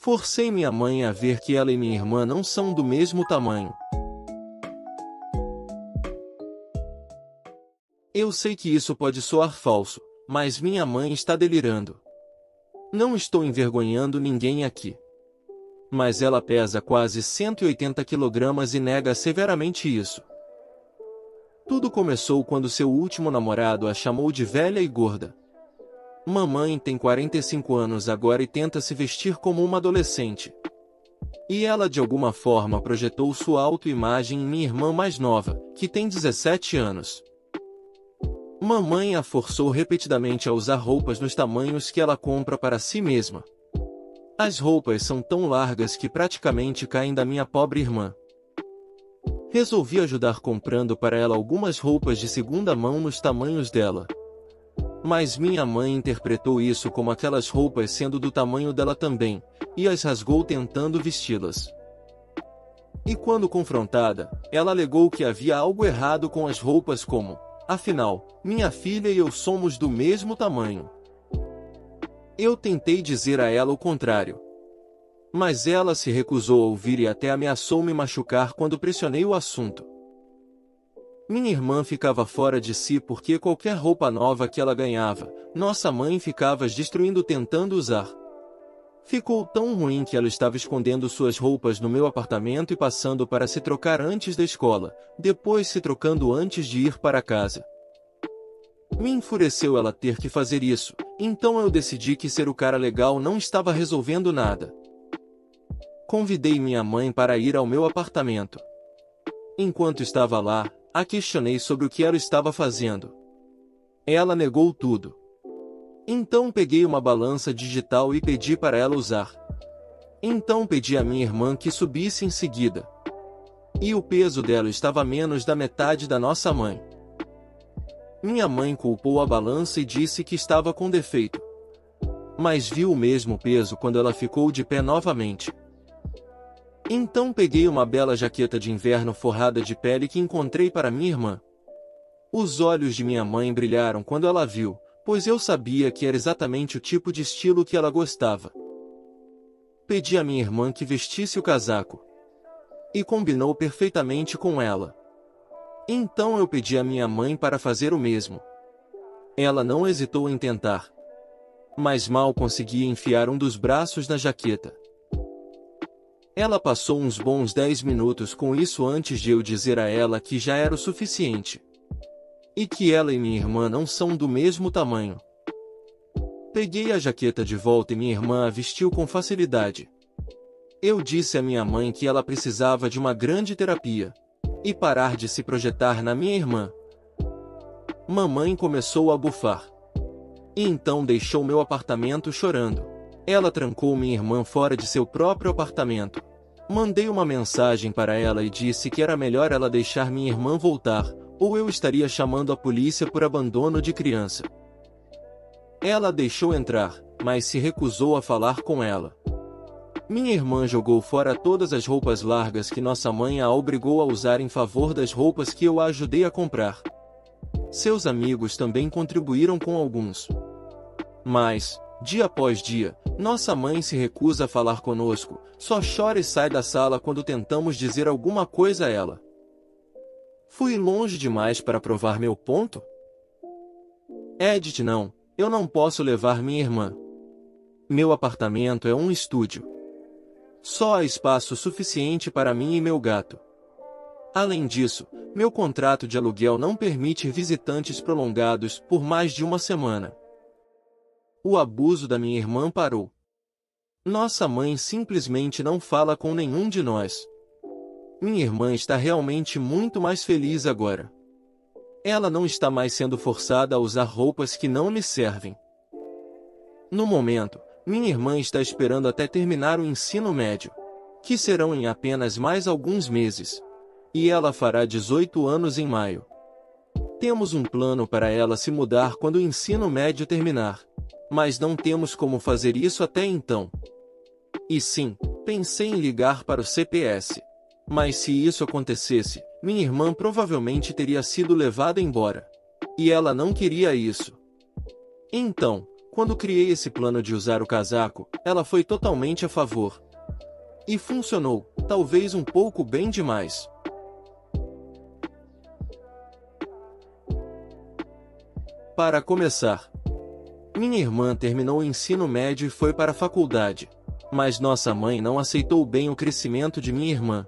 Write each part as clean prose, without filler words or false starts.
Forcei minha mãe a ver que ela e minha irmã não são do mesmo tamanho. Eu sei que isso pode soar falso, mas minha mãe está delirando. Não estou envergonhando ninguém aqui. Mas ela pesa quase 180 kg e nega severamente isso. Tudo começou quando seu último namorado a chamou de velha e gorda. Mamãe tem 45 anos agora e tenta se vestir como uma adolescente. E ela de alguma forma projetou sua autoimagem em minha irmã mais nova, que tem 17 anos. Mamãe a forçou repetidamente a usar roupas nos tamanhos que ela compra para si mesma. As roupas são tão largas que praticamente caem da minha pobre irmã. Resolvi ajudar comprando para ela algumas roupas de segunda mão nos tamanhos dela. Mas minha mãe interpretou isso como aquelas roupas sendo do tamanho dela também, e as rasgou tentando vesti-las. E quando confrontada, ela alegou que havia algo errado com as roupas como: afinal, minha filha e eu somos do mesmo tamanho. Eu tentei dizer a ela o contrário. Mas ela se recusou a ouvir e até ameaçou me machucar quando pressionei o assunto. Minha irmã ficava fora de si porque qualquer roupa nova que ela ganhava, nossa mãe ficava as destruindo tentando usar. Ficou tão ruim que ela estava escondendo suas roupas no meu apartamento e passando para se trocar antes da escola, depois se trocando antes de ir para casa. Me enfureceu ela ter que fazer isso, então eu decidi que ser o cara legal não estava resolvendo nada. Convidei minha mãe para ir ao meu apartamento. Enquanto estava lá, a questionei sobre o que ela estava fazendo. Ela negou tudo. Então peguei uma balança digital e pedi para ela usar. Então pedi à minha irmã que subisse em seguida. E o peso dela estava menos da metade da nossa mãe. Minha mãe culpou a balança e disse que estava com defeito. Mas viu o mesmo peso quando ela ficou de pé novamente. Então peguei uma bela jaqueta de inverno forrada de pele que encontrei para minha irmã. Os olhos de minha mãe brilharam quando ela viu, pois eu sabia que era exatamente o tipo de estilo que ela gostava. Pedi à minha irmã que vestisse o casaco. E combinou perfeitamente com ela. Então eu pedi à minha mãe para fazer o mesmo. Ela não hesitou em tentar. Mas mal conseguia enfiar um dos braços na jaqueta. Ela passou uns bons 10 minutos com isso antes de eu dizer a ela que já era o suficiente. E que ela e minha irmã não são do mesmo tamanho. Peguei a jaqueta de volta e minha irmã a vestiu com facilidade. Eu disse à minha mãe que ela precisava de uma grande terapia. E parar de se projetar na minha irmã. Mamãe começou a bufar. E então deixou meu apartamento chorando. Ela trancou minha irmã fora de seu próprio apartamento. Mandei uma mensagem para ela e disse que era melhor ela deixar minha irmã voltar, ou eu estaria chamando a polícia por abandono de criança. Ela a deixou entrar, mas se recusou a falar com ela. Minha irmã jogou fora todas as roupas largas que nossa mãe a obrigou a usar em favor das roupas que eu a ajudei a comprar. Seus amigos também contribuíram com alguns. Mas, dia após dia, nossa mãe se recusa a falar conosco, só chora e sai da sala quando tentamos dizer alguma coisa a ela. Fui longe demais para provar meu ponto? Edith, não, eu não posso levar minha irmã. Meu apartamento é um estúdio. Só há espaço suficiente para mim e meu gato. Além disso, meu contrato de aluguel não permite visitantes prolongados por mais de uma semana. O abuso da minha irmã parou. Nossa mãe simplesmente não fala com nenhum de nós. Minha irmã está realmente muito mais feliz agora. Ela não está mais sendo forçada a usar roupas que não lhe servem. No momento, minha irmã está esperando até terminar o ensino médio, que serão em apenas mais alguns meses. E ela fará 18 anos em maio. Temos um plano para ela se mudar quando o ensino médio terminar, mas não temos como fazer isso até então. E sim, pensei em ligar para o CPS. Mas se isso acontecesse, minha irmã provavelmente teria sido levada embora. E ela não queria isso. Então, Quando criei esse plano de usar o casaco, ela foi totalmente a favor. E funcionou, talvez um pouco bem demais. Para começar, minha irmã terminou o ensino médio e foi para a faculdade, mas nossa mãe não aceitou bem o crescimento de minha irmã.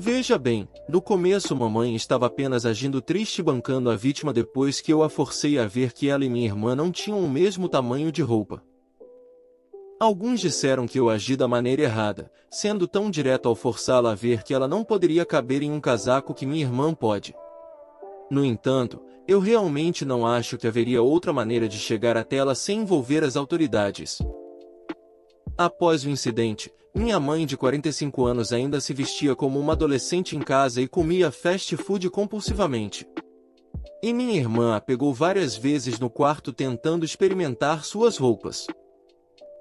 Veja bem, no começo mamãe estava apenas agindo triste bancando a vítima depois que eu a forcei a ver que ela e minha irmã não tinham o mesmo tamanho de roupa. Alguns disseram que eu agi da maneira errada, sendo tão direto ao forçá-la a ver que ela não poderia caber em um casaco que minha irmã pode. No entanto, eu realmente não acho que haveria outra maneira de chegar até ela sem envolver as autoridades. Após o incidente, minha mãe de 45 anos ainda se vestia como uma adolescente em casa e comia fast food compulsivamente. E minha irmã a pegou várias vezes no quarto tentando experimentar suas roupas.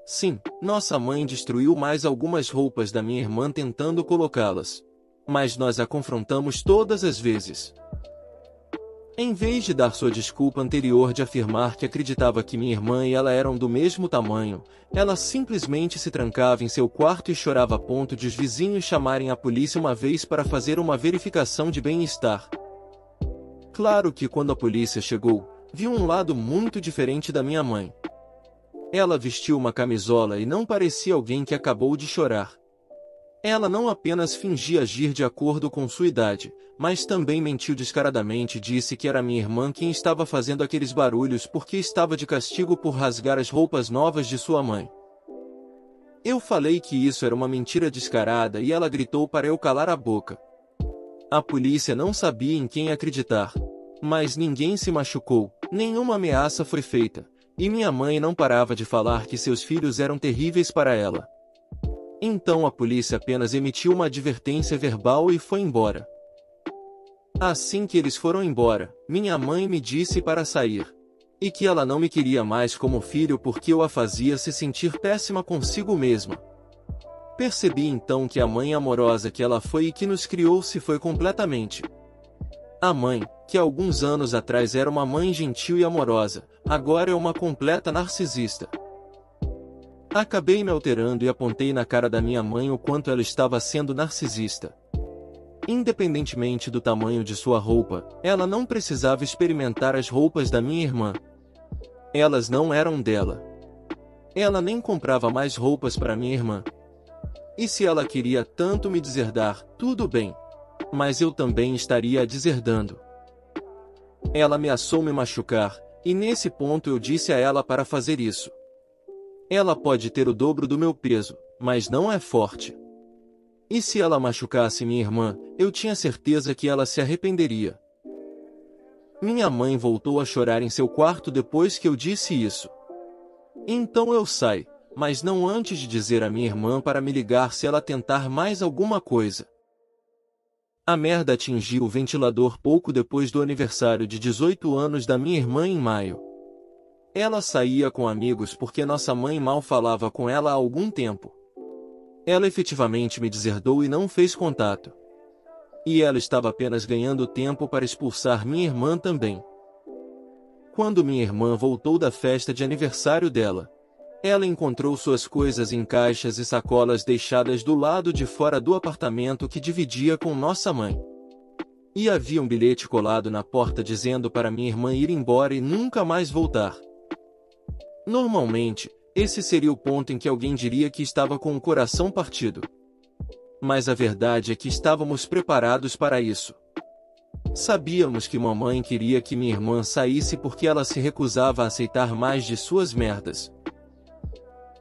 Sim, nossa mãe destruiu mais algumas roupas da minha irmã tentando colocá-las. Mas nós a confrontamos todas as vezes. Em vez de dar sua desculpa anterior de afirmar que acreditava que minha irmã e ela eram do mesmo tamanho, ela simplesmente se trancava em seu quarto e chorava a ponto de os vizinhos chamarem a polícia uma vez para fazer uma verificação de bem-estar. Claro que quando a polícia chegou, viu um lado muito diferente da minha mãe. Ela vestiu uma camisola e não parecia alguém que acabou de chorar. Ela não apenas fingia agir de acordo com sua idade, mas também mentiu descaradamente e disse que era minha irmã quem estava fazendo aqueles barulhos porque estava de castigo por rasgar as roupas novas de sua mãe. Eu falei que isso era uma mentira descarada e ela gritou para eu calar a boca. A polícia não sabia em quem acreditar. Mas ninguém se machucou, nenhuma ameaça foi feita, e minha mãe não parava de falar que seus filhos eram terríveis para ela. Então a polícia apenas emitiu uma advertência verbal e foi embora. Assim que eles foram embora, minha mãe me disse para sair. E que ela não me queria mais como filho porque eu a fazia se sentir péssima consigo mesma. Percebi então que a mãe amorosa que ela foi e que nos criou se foi completamente. A mãe, que alguns anos atrás era uma mãe gentil e amorosa, agora é uma completa narcisista. Acabei me alterando e apontei na cara da minha mãe o quanto ela estava sendo narcisista. Independentemente do tamanho de sua roupa, ela não precisava experimentar as roupas da minha irmã. Elas não eram dela. Ela nem comprava mais roupas para minha irmã. E se ela queria tanto me deserdar, tudo bem. Mas eu também estaria a deserdando. Ela ameaçou me machucar, e nesse ponto eu disse a ela para fazer isso. Ela pode ter o dobro do meu peso, mas não é forte. E se ela machucasse minha irmã, eu tinha certeza que ela se arrependeria. Minha mãe voltou a chorar em seu quarto depois que eu disse isso. Então eu saí, mas não antes de dizer a minha irmã para me ligar se ela tentar mais alguma coisa. A merda atingiu o ventilador pouco depois do aniversário de 18 anos da minha irmã em maio. Ela saía com amigos porque nossa mãe mal falava com ela há algum tempo. Ela efetivamente me deserdou e não fez contato. E ela estava apenas ganhando tempo para expulsar minha irmã também. Quando minha irmã voltou da festa de aniversário dela, ela encontrou suas coisas em caixas e sacolas deixadas do lado de fora do apartamento que dividia com nossa mãe. E havia um bilhete colado na porta dizendo para minha irmã ir embora e nunca mais voltar. Normalmente, esse seria o ponto em que alguém diria que estava com o coração partido. Mas a verdade é que estávamos preparados para isso. Sabíamos que mamãe queria que minha irmã saísse porque ela se recusava a aceitar mais de suas merdas.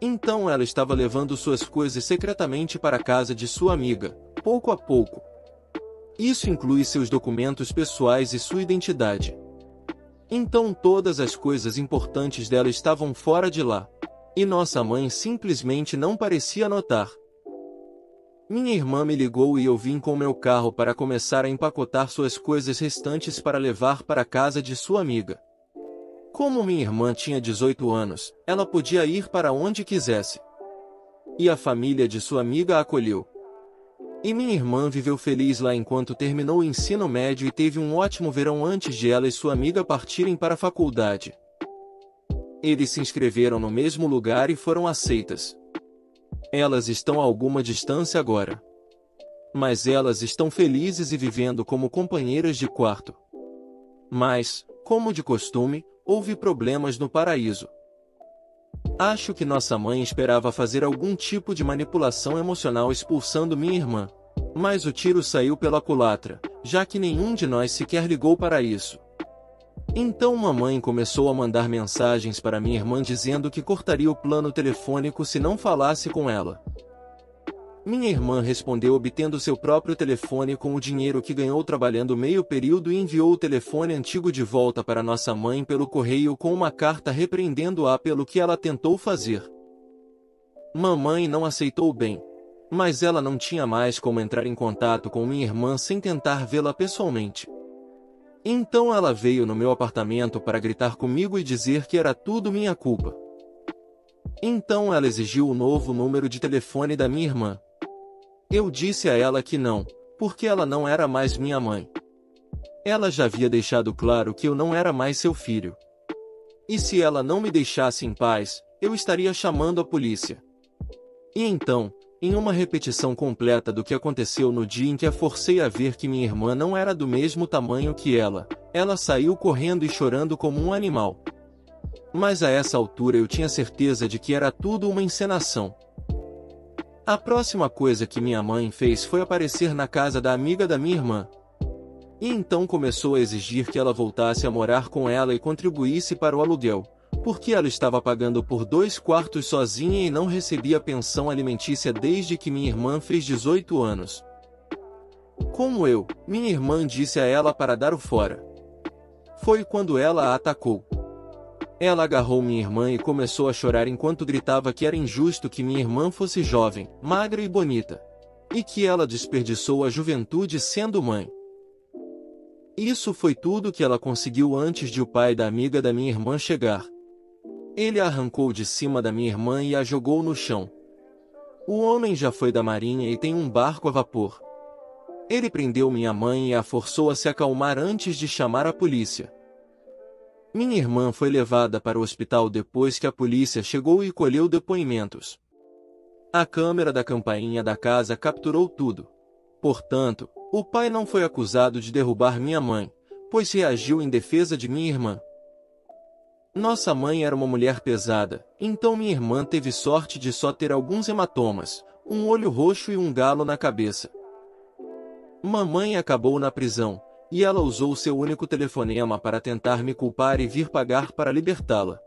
Então ela estava levando suas coisas secretamente para a casa de sua amiga, pouco a pouco. Isso inclui seus documentos pessoais e sua identidade. Então todas as coisas importantes dela estavam fora de lá. E nossa mãe simplesmente não parecia notar. Minha irmã me ligou e eu vim com meu carro para começar a empacotar suas coisas restantes para levar para a casa de sua amiga. Como minha irmã tinha 18 anos, ela podia ir para onde quisesse. E a família de sua amiga a acolheu. E minha irmã viveu feliz lá enquanto terminou o ensino médio e teve um ótimo verão antes de ela e sua amiga partirem para a faculdade. Eles se inscreveram no mesmo lugar e foram aceitas. Elas estão a alguma distância agora. Mas elas estão felizes e vivendo como companheiras de quarto. Mas, como de costume, houve problemas no paraíso. Acho que nossa mãe esperava fazer algum tipo de manipulação emocional expulsando minha irmã. Mas o tiro saiu pela culatra, já que nenhum de nós sequer ligou para isso. Então mamãe começou a mandar mensagens para minha irmã dizendo que cortaria o plano telefônico se não falasse com ela. Minha irmã respondeu obtendo seu próprio telefone com o dinheiro que ganhou trabalhando meio período e enviou o telefone antigo de volta para nossa mãe pelo correio com uma carta repreendendo-a pelo que ela tentou fazer. Mamãe não aceitou bem, mas ela não tinha mais como entrar em contato com minha irmã sem tentar vê-la pessoalmente. Então ela veio no meu apartamento para gritar comigo e dizer que era tudo minha culpa. Então ela exigiu o novo número de telefone da minha irmã. Eu disse a ela que não, porque ela não era mais minha mãe. Ela já havia deixado claro que eu não era mais seu filho. E se ela não me deixasse em paz, eu estaria chamando a polícia. E então, em uma repetição completa do que aconteceu no dia em que a forcei a ver que minha irmã não era do mesmo tamanho que ela saiu correndo e chorando como um animal. Mas a essa altura eu tinha certeza de que era tudo uma encenação. A próxima coisa que minha mãe fez foi aparecer na casa da amiga da minha irmã. E então começou a exigir que ela voltasse a morar com ela e contribuísse para o aluguel, porque ela estava pagando por 2 quartos sozinha e não recebia pensão alimentícia desde que minha irmã fez 18 anos. Como minha irmã disse a ela para dar o fora. Foi quando ela a atacou. Ela agarrou minha irmã e começou a chorar enquanto gritava que era injusto que minha irmã fosse jovem, magra e bonita. E que ela desperdiçou a juventude sendo mãe. Isso foi tudo que ela conseguiu antes de o pai da amiga da minha irmã chegar. Ele a arrancou de cima da minha irmã e a jogou no chão. O homem já foi da marinha e tem um barco a vapor. Ele prendeu minha mãe e a forçou a se acalmar antes de chamar a polícia. Minha irmã foi levada para o hospital depois que a polícia chegou e colheu depoimentos. A câmera da campainha da casa capturou tudo. Portanto, o pai não foi acusado de derrubar minha mãe, pois reagiu em defesa de minha irmã. Nossa mãe era uma mulher pesada, então minha irmã teve sorte de só ter alguns hematomas, um olho roxo e um galo na cabeça. Mamãe acabou na prisão, e ela usou seu único telefonema para tentar me culpar e vir pagar para libertá-la.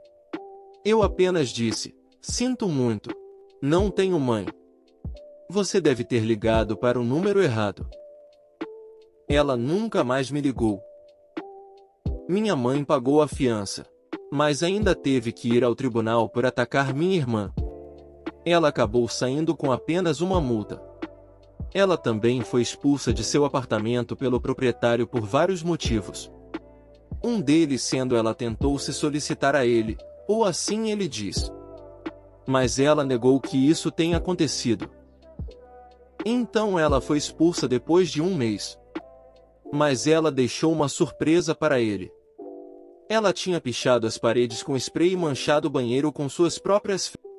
Eu apenas disse: sinto muito. Não tenho mãe. Você deve ter ligado para o número errado. Ela nunca mais me ligou. Minha mãe pagou a fiança, mas ainda teve que ir ao tribunal por atacar minha irmã. Ela acabou saindo com apenas uma multa. Ela também foi expulsa de seu apartamento pelo proprietário por vários motivos. Um deles sendo ela tentou se solicitar a ele, ou assim ele diz. Mas ela negou que isso tenha acontecido. Então ela foi expulsa depois de um mês. Mas ela deixou uma surpresa para ele. Ela tinha pichado as paredes com spray e manchado o banheiro com suas próprias fezes.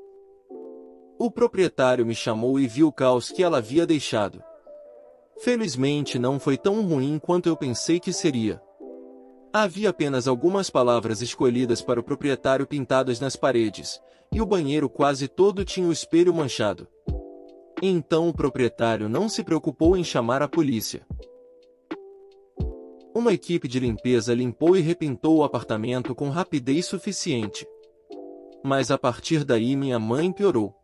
O proprietário me chamou e viu o caos que ela havia deixado. Felizmente não foi tão ruim quanto eu pensei que seria. Havia apenas algumas palavras escolhidas para o proprietário pintadas nas paredes, e o banheiro quase todo tinha o espelho manchado. Então o proprietário não se preocupou em chamar a polícia. Uma equipe de limpeza limpou e repintou o apartamento com rapidez suficiente. Mas a partir daí minha mãe piorou.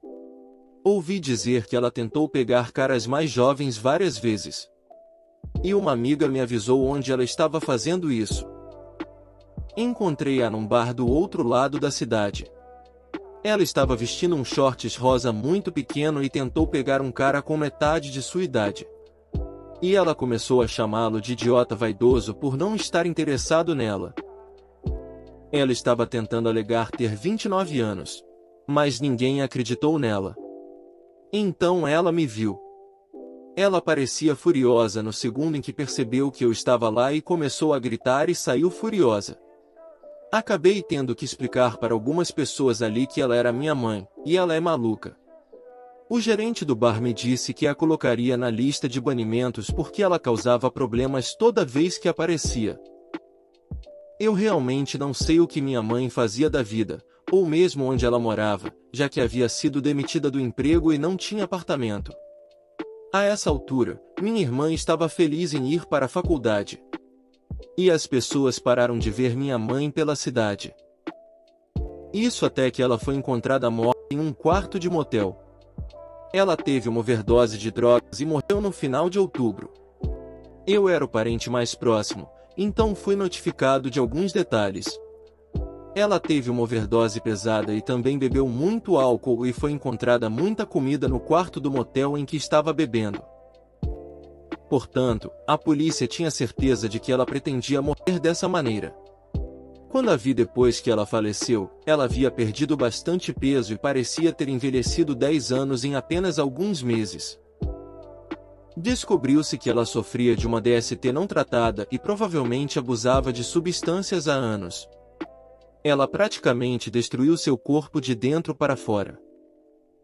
Ouvi dizer que ela tentou pegar caras mais jovens várias vezes. E uma amiga me avisou onde ela estava fazendo isso. Encontrei-a num bar do outro lado da cidade. Ela estava vestindo um shorts rosa muito pequeno e tentou pegar um cara com metade de sua idade. E ela começou a chamá-lo de idiota vaidoso por não estar interessado nela. Ela estava tentando alegar ter 29 anos. Mas ninguém acreditou nela. Então ela me viu. Ela parecia furiosa no segundo em que percebeu que eu estava lá e começou a gritar e saiu furiosa. Acabei tendo que explicar para algumas pessoas ali que ela era minha mãe, e ela é maluca. O gerente do bar me disse que a colocaria na lista de banimentos porque ela causava problemas toda vez que aparecia. Eu realmente não sei o que minha mãe fazia da vida, ou mesmo onde ela morava, já que havia sido demitida do emprego e não tinha apartamento. A essa altura, minha irmã estava feliz em ir para a faculdade. E as pessoas pararam de ver minha mãe pela cidade. Isso até que ela foi encontrada morta em um quarto de motel. Ela teve uma overdose de drogas e morreu no final de outubro. Eu era o parente mais próximo, então fui notificado de alguns detalhes. Ela teve uma overdose pesada e também bebeu muito álcool e foi encontrada muita comida no quarto do motel em que estava bebendo. Portanto, a polícia tinha certeza de que ela pretendia morrer dessa maneira. Quando a vi depois que ela faleceu, ela havia perdido bastante peso e parecia ter envelhecido 10 anos em apenas alguns meses. Descobriu-se que ela sofria de uma DST não tratada e provavelmente abusava de substâncias há anos. Ela praticamente destruiu seu corpo de dentro para fora.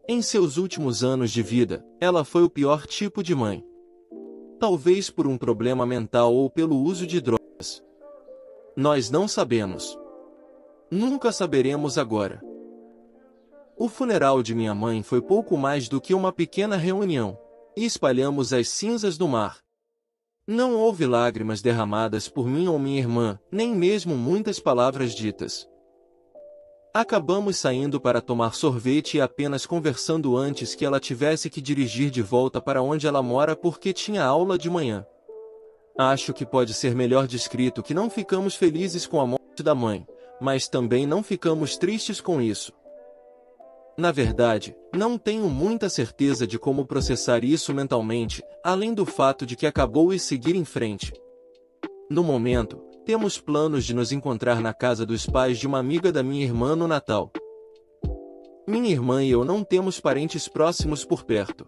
Em seus últimos anos de vida, ela foi o pior tipo de mãe. Talvez por um problema mental ou pelo uso de drogas. Nós não sabemos. Nunca saberemos agora. O funeral de minha mãe foi pouco mais do que uma pequena reunião, e espalhamos as cinzas no mar. Não houve lágrimas derramadas por mim ou minha irmã, nem mesmo muitas palavras ditas. Acabamos saindo para tomar sorvete e apenas conversando antes que ela tivesse que dirigir de volta para onde ela mora porque tinha aula de manhã. Acho que pode ser melhor descrito que não ficamos felizes com a morte da mãe, mas também não ficamos tristes com isso. Na verdade, não tenho muita certeza de como processar isso mentalmente, além do fato de que acabou e seguir em frente. No momento, temos planos de nos encontrar na casa dos pais de uma amiga da minha irmã no Natal. Minha irmã e eu não temos parentes próximos por perto.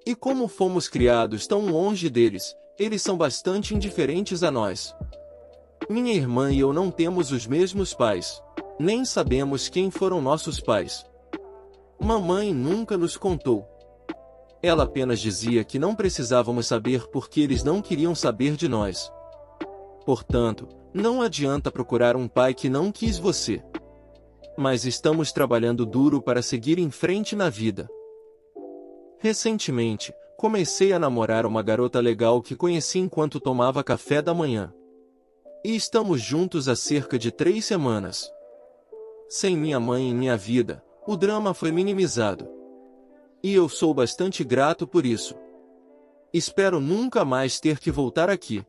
E como fomos criados tão longe deles, eles são bastante indiferentes a nós. Minha irmã e eu não temos os mesmos pais. Nem sabemos quem foram nossos pais. Mamãe nunca nos contou. Ela apenas dizia que não precisávamos saber porque eles não queriam saber de nós. Portanto, não adianta procurar um pai que não quis você. Mas estamos trabalhando duro para seguir em frente na vida. Recentemente, comecei a namorar uma garota legal que conheci enquanto tomava café da manhã. E estamos juntos há cerca de 3 semanas. Sem minha mãe em minha vida, o drama foi minimizado. E eu sou bastante grato por isso. Espero nunca mais ter que voltar aqui.